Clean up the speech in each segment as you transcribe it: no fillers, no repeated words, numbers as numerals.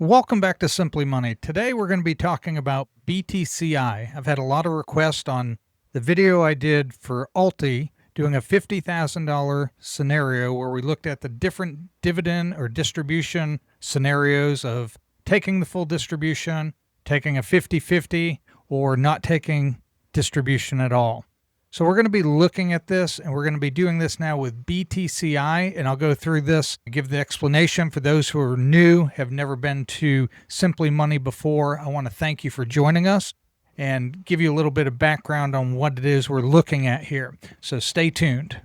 Welcome back to Simply Money. Today we're going to be talking about BTCI. I've had a lot of requests on the video I did for ULTY, doing a $50,000 scenario where we looked at the different dividend or distribution scenarios of taking the full distribution, taking a 50-50, or not taking distribution at all. So we're going to be looking at this, and we're going to be doing this now with BTCI, and I'll go through this, give the explanation for those who are new, have never been to Simply Money before. I want to thank you for joining us and give you a little bit of background on what it is we're looking at here. So stay tuned.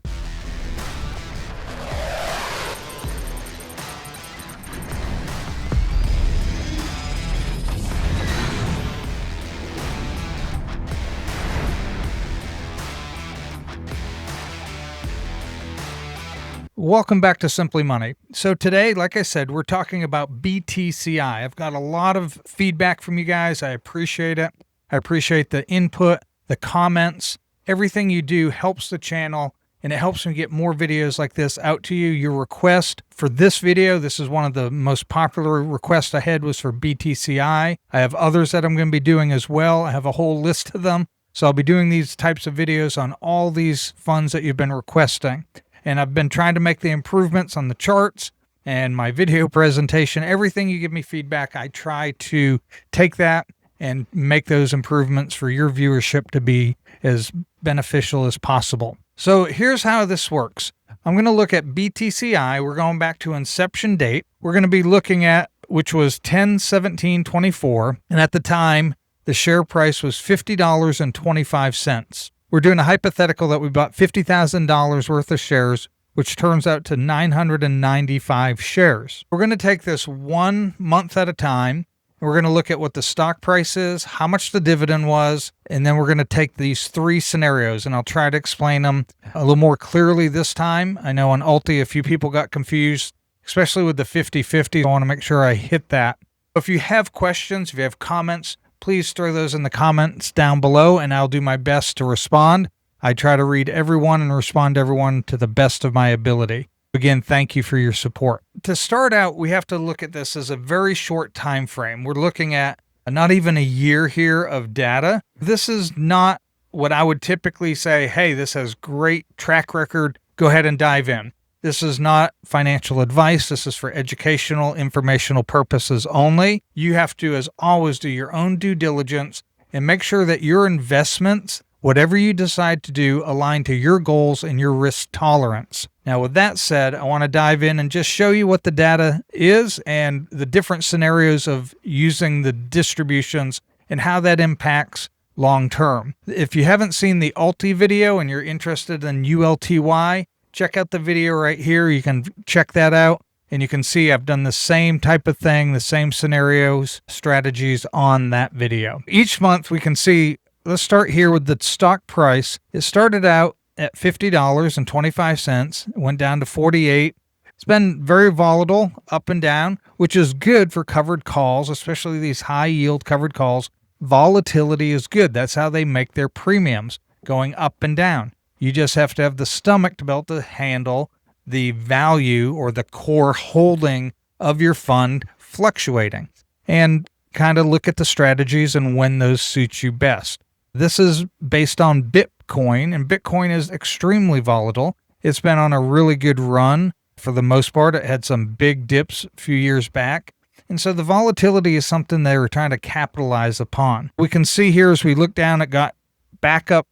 Welcome back to Simply Money. So today, like I said, we're talking about BTCI. I've got a lot of feedback from you guys. I appreciate it. I appreciate the input, the comments. Everything you do helps the channel, and it helps me get more videos like this out to you. Your request for this video, this is one of the most popular requests I had, was for BTCI. I have others that I'm going to be doing as well. I have a whole list of them. So I'll be doing these types of videos on all these funds that you've been requesting. And I've been trying to make the improvements on the charts and my video presentation. Everything you give me feedback, I try to take that and make those improvements for your viewership to be as beneficial as possible. So here's how this works. I'm going to look at BTCI. We're going back to inception date. We're going to be looking at, which was 10/17/24. And at the time, the share price was $50.25. We're doing a hypothetical that we bought $50,000 worth of shares, which turns out to 995 shares. We're going to take this 1 month at a time. We're going to look at what the stock price is, how much the dividend was, and then we're going to take these three scenarios, and I'll try to explain them a little more clearly this time. I know on ULTY, a few people got confused, especially with the 50-50. I want to make sure I hit that. If you have questions, if you have comments, please throw those in the comments down below, and I'll do my best to respond. I try to read everyone and respond to everyone to the best of my ability. Again, thank you for your support. To start out, we have to look at this as a very short time frame. We're looking at not even a year here of data. This is not what I would typically say, hey, this has great track record, go ahead and dive in. This is not financial advice. This is for educational, informational purposes only. You have to, as always, do your own due diligence and make sure that your investments, whatever you decide to do, align to your goals and your risk tolerance. Now, with that said, I want to dive in and just show you what the data is and the different scenarios of using the distributions and how that impacts long term. If you haven't seen the ULTY video and you're interested in ULTY, check out the video right here. You can check that out, and you can see I've done the same type of thing, the same scenarios, strategies on that video. Each month we can see, let's start here with the stock price. It started out at $50.25, went down to $48. It's been very volatile, up and down, which is good for covered calls, especially these high yield covered calls. Volatility is good. That's how they make their premiums, going up and down. You just have to have the stomach to be able to handle the value or the core holding of your fund fluctuating and kind of look at the strategies and when those suit you best. This is based on Bitcoin, and Bitcoin is extremely volatile. It's been on a really good run for the most part. It had some big dips a few years back. And so the volatility is something they were trying to capitalize upon. We can see here as we look down, it got back up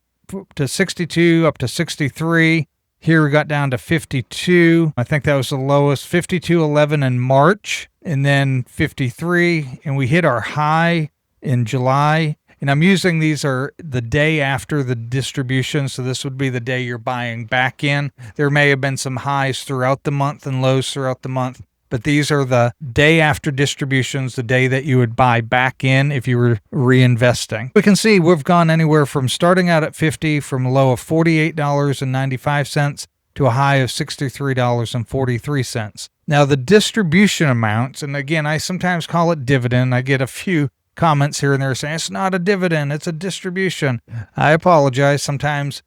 to 62, up to 63. Here we got down to 52. I think that was the lowest, 52.11 in March, and then 53. And we hit our high in July. And I'm using these are the day after the distribution. So this would be the day you're buying back in. There may have been some highs throughout the month and lows throughout the month, but these are the day after distributions, the day that you would buy back in if you were reinvesting. We can see we've gone anywhere from starting out at 50, from a low of $48.95 to a high of $63.43. Now the distribution amounts, and again, I sometimes call it dividend. I get a few comments here and there saying it's not a dividend, it's a distribution. I apologize. Sometimes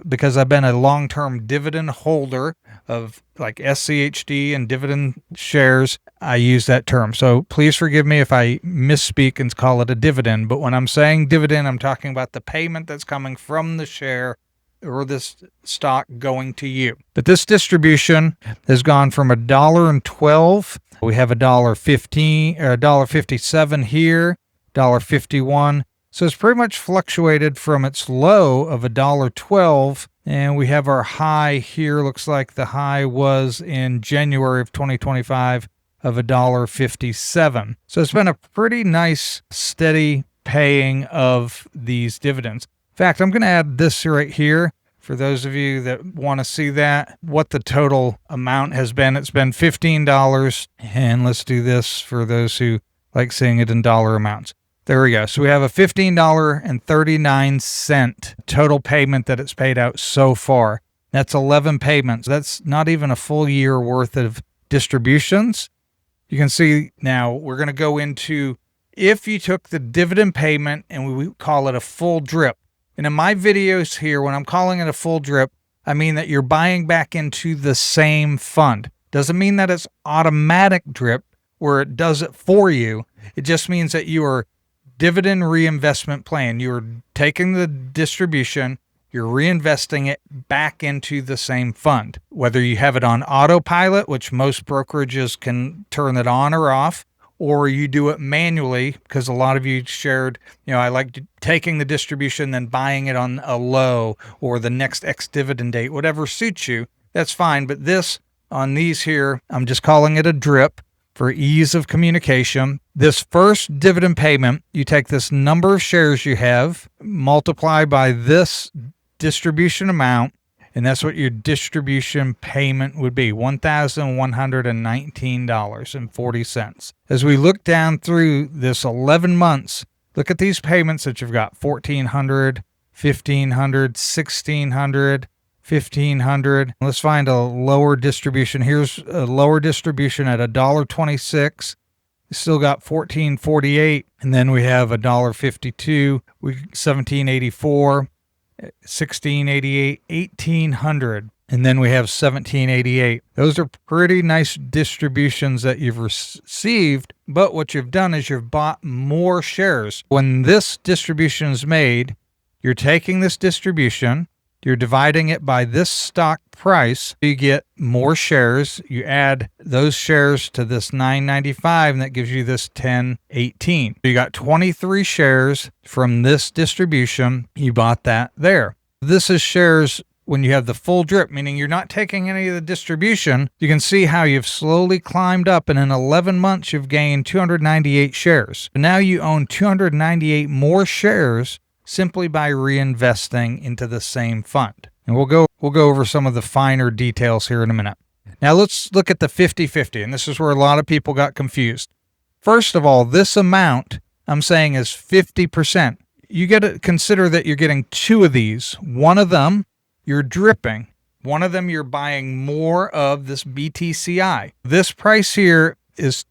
because I've been a long-term dividend holder of like SCHD and dividend shares, I use that term. So please forgive me if I misspeak and call it a dividend. But when I'm saying dividend, I'm talking about the payment that's coming from the share or this stock going to you. But this distribution has gone from $1.12. We have $1.15 or $1.57 here, $1.51. So it's pretty much fluctuated from its low of $1.12. And we have our high here. Looks like the high was in January of 2025 of $1.57. So it's been a pretty nice, steady paying of these dividends. In fact, I'm going to add this right here for those of you that want to see that, what the total amount has been. It's been $15. And let's do this for those who like seeing it in dollar amounts. There we go. So we have a $15.39 total payment that it's paid out so far. That's 11 payments. That's not even a full year worth of distributions. You can see now we're going to go into if you took the dividend payment and we call it a full drip. And in my videos here, when I'm calling it a full drip, I mean that you're buying back into the same fund. Doesn't mean that it's automatic drip where it does it for you. It just means that you are dividend reinvestment plan. You're taking the distribution, you're reinvesting it back into the same fund. Whether you have it on autopilot, which most brokerages can turn it on or off, or you do it manually, because a lot of you shared, I like taking the distribution, then buying it on a low or the next ex-dividend date, whatever suits you, that's fine. But this, on these here, I'm just calling it a drip for ease of communication. This first dividend payment, you take this number of shares you have, multiply by this distribution amount, and that's what your distribution payment would be, $1,119.40. As we look down through this 11 months, look at these payments that you've got: $1,400, $1,500, $1,600, $1,500. Let's find a lower distribution. Here's a lower distribution at $1.26. We still got $14.48, and then we have $1.52, $17.84. $16.88, $1,800, and then we have $17.88. Those are pretty nice distributions that you've received, but what you've done is you've bought more shares. When this distribution is made, you're taking this distribution, you're dividing it by this stock price, you get more shares, you add those shares to this $9.95, and that gives you this $10.18. You got 23 shares from this distribution, you bought that there. This is shares when you have the full drip, meaning you're not taking any of the distribution. You can see how you've slowly climbed up, and in 11 months, you've gained 298 shares. Now you own 298 more shares simply by reinvesting into the same fund. And we'll go over some of the finer details here in a minute. Now let's look at the 50-50, and this is where a lot of people got confused. First of all, this amount I'm saying is 50%. You got to consider that you're getting two of these. One of them you're dripping. One of them you're buying more of this BTCI. This price here is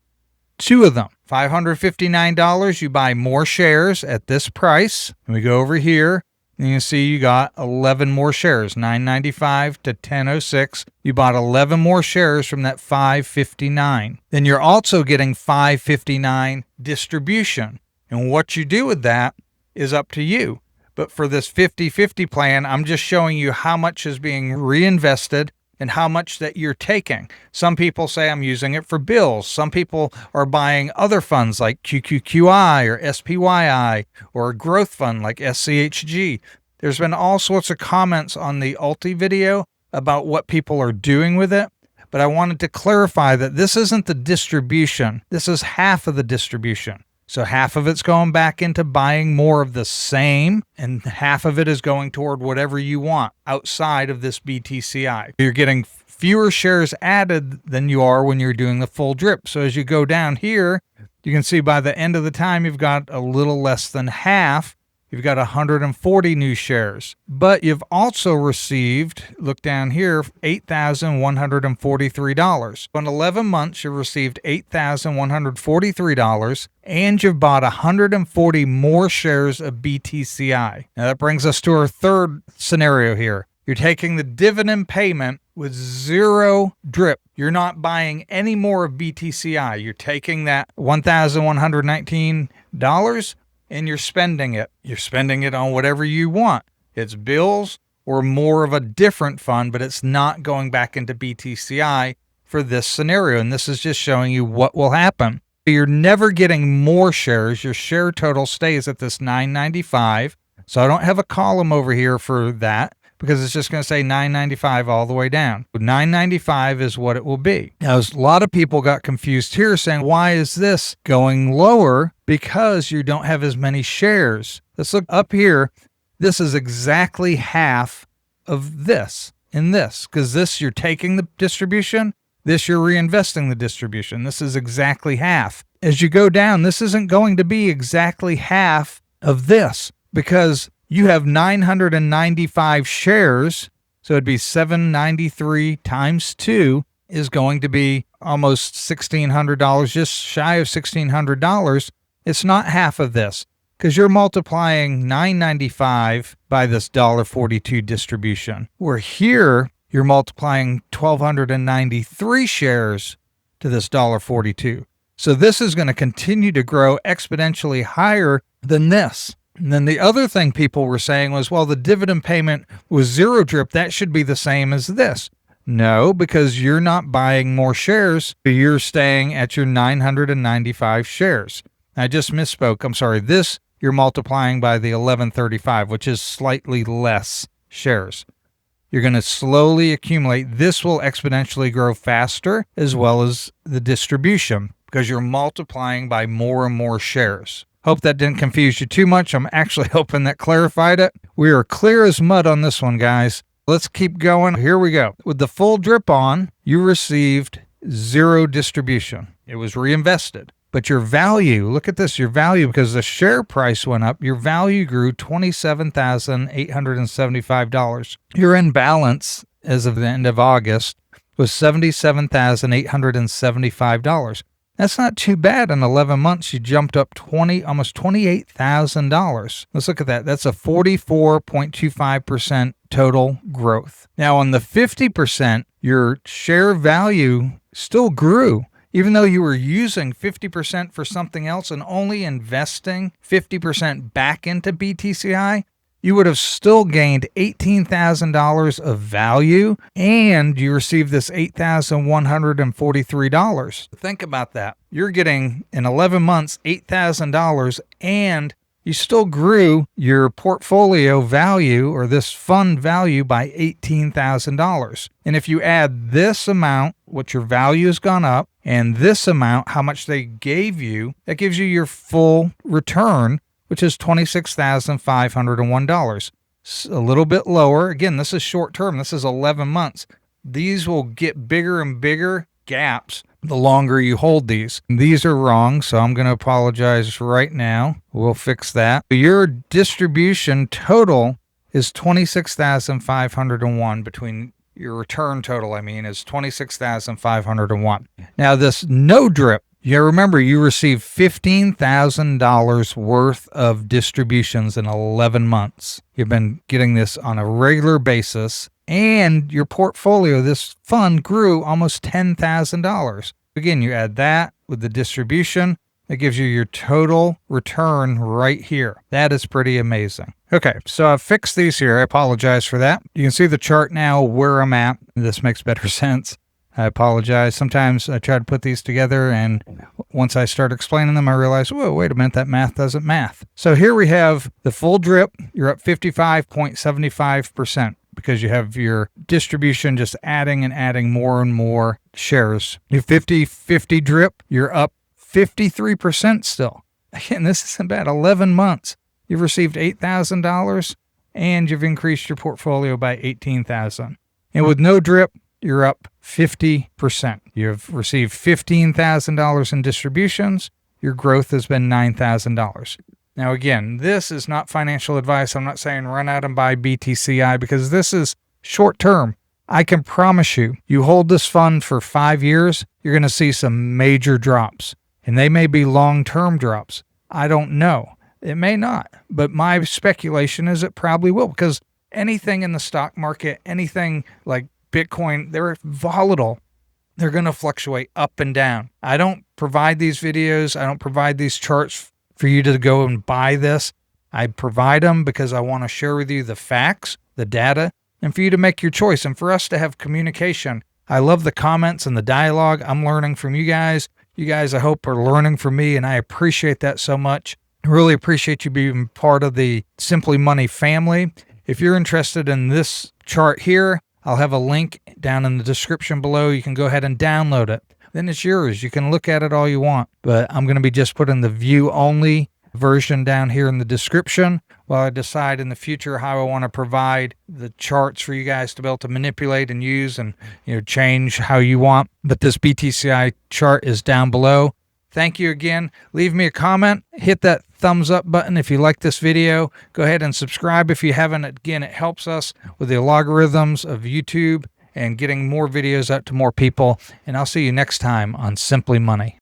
two of them. $559, you buy more shares at this price. And we go over here, and you can see you got 11 more shares, $9.95 to $10.06. You bought 11 more shares from that $559. Then you're also getting $559 distribution. And what you do with that is up to you. But for this 50-50 plan, I'm just showing you how much is being reinvested and how much that you're taking. Some people say I'm using it for bills. Some people are buying other funds like QQQI or SPYI or a growth fund like SCHD. There's been all sorts of comments on the ULTY video about what people are doing with it. But I wanted to clarify that this isn't the distribution. This is half of the distribution. So half of it's going back into buying more of the same, and half of it is going toward whatever you want outside of this BTCI. You're getting fewer shares added than you are when you're doing the full drip. So as you go down here, you can see by the end of the time, you've got a little less than half. You've got 140 new shares, but you've also received, look down here, $8,143. In 11 months, you've received $8,143, and you've bought 140 more shares of BTCI. Now that brings us to our third scenario here. You're taking the dividend payment with zero drip. You're not buying any more of BTCI. You're taking that $1,119 and you're spending it. You're spending it on whatever you want. It's bills or more of a different fund, but it's not going back into BTCI for this scenario. And this is just showing you what will happen. You're never getting more shares. Your share total stays at this 995. So I don't have a column over here for that because it's just going to say 995 all the way down. 995 is what it will be. Now, a lot of people got confused here saying, why is this going lower? Because you don't have as many shares. Let's look up here. This is exactly half of this in this, because this you're taking the distribution, this you're reinvesting the distribution. This is exactly half. As you go down, this isn't going to be exactly half of this because you have 995 shares. So it'd be 793 times 2 is going to be almost $1,600, just shy of $1,600. It's not half of this because you're multiplying 995 by this $1.42 distribution. Where here, you're multiplying 1,293 shares to this $1.42. So this is going to continue to grow exponentially higher than this. And then the other thing people were saying was, well, the dividend payment was zero drip. That should be the same as this. No, because you're not buying more shares. You're staying at your 995 shares. I just misspoke. I'm sorry. This you're multiplying by the 1135, which is slightly less shares. You're going to slowly accumulate. This will exponentially grow faster as well as the distribution because you're multiplying by more and more shares. Hope that didn't confuse you too much. I'm actually hoping that clarified it. We are clear as mud on this one, guys. Let's keep going. Here we go. With the full drip on, you received zero distribution. It was reinvested. But your value, look at this, your value, because the share price went up, your value grew $27,875. Your end balance as of the end of August was $77,875. That's not too bad. In 11 months, you jumped up almost $28,000. Let's look at that. That's a 44.25% total growth. Now, on the 50%, your share value still grew. Even though you were using 50% for something else and only investing 50% back into BTCI, you would have still gained $18,000 of value, and you received this $8,143. Think about that. You're getting, in 11 months, $8,000, and you still grew your portfolio value or this fund value by $18,000. And if you add this amount, what your value has gone up, and this amount, how much they gave you, that gives you your full return, which is $26,501. A little bit lower. Again, this is short term. This is 11 months. These will get bigger and bigger gaps the longer you hold these. These are wrong, so I'm going to apologize right now. We'll fix that. Your distribution total is $26,501 between your return total, is $26,501. Now, this no drip, you remember you received $15,000 worth of distributions in 11 months. You've been getting this on a regular basis, and your portfolio, this fund, grew almost $10,000. Again, you add that with the distribution, that gives you your total return right here. That is pretty amazing. Okay, so I've fixed these here. I apologize for that. You can see the chart now where I'm at. This makes better sense. I apologize. Sometimes I try to put these together, and once I start explaining them, I realize, whoa, wait a minute, that math doesn't math. So here we have the full drip. You're up 55.75% because you have your distribution just adding and adding more and more shares. Your 50-50 drip, you're up 53% still. Again, this isn't bad. 11 months. You've received $8,000, and you've increased your portfolio by $18,000. And with no drip, you're up 50%. You've received $15,000 in distributions. Your growth has been $9,000. Now, again, this is not financial advice. I'm not saying run out and buy BTCI because this is short term. I can promise you, you hold this fund for 5 years, you're going to see some major drops. And they may be long-term drops. I don't know. It may not. But my speculation is it probably will because anything in the stock market, anything like Bitcoin, they're volatile. They're going to fluctuate up and down. I don't provide these videos. I don't provide these charts for you to go and buy this. I provide them because I want to share with you the facts, the data, and for you to make your choice and for us to have communication. I love the comments and the dialogue. I'm learning from you guys. You guys, I hope, are learning from me, and I appreciate that so much. I really appreciate you being part of the Simply Money family. If you're interested in this chart here, I'll have a link down in the description below. You can go ahead and download it. Then it's yours. You can look at it all you want. But I'm going to be just putting the view-only version down here in the description while I decide in the future how I want to provide the charts for you guys to be able to manipulate and use and change how you want. But this BTCI chart is down below. Thank you again. Leave me a comment. Hit that thumbs up button if you like this video. Go ahead and subscribe if you haven't. Again, it helps us with the algorithms of YouTube and getting more videos out to more people. And I'll see you next time on Simply Money.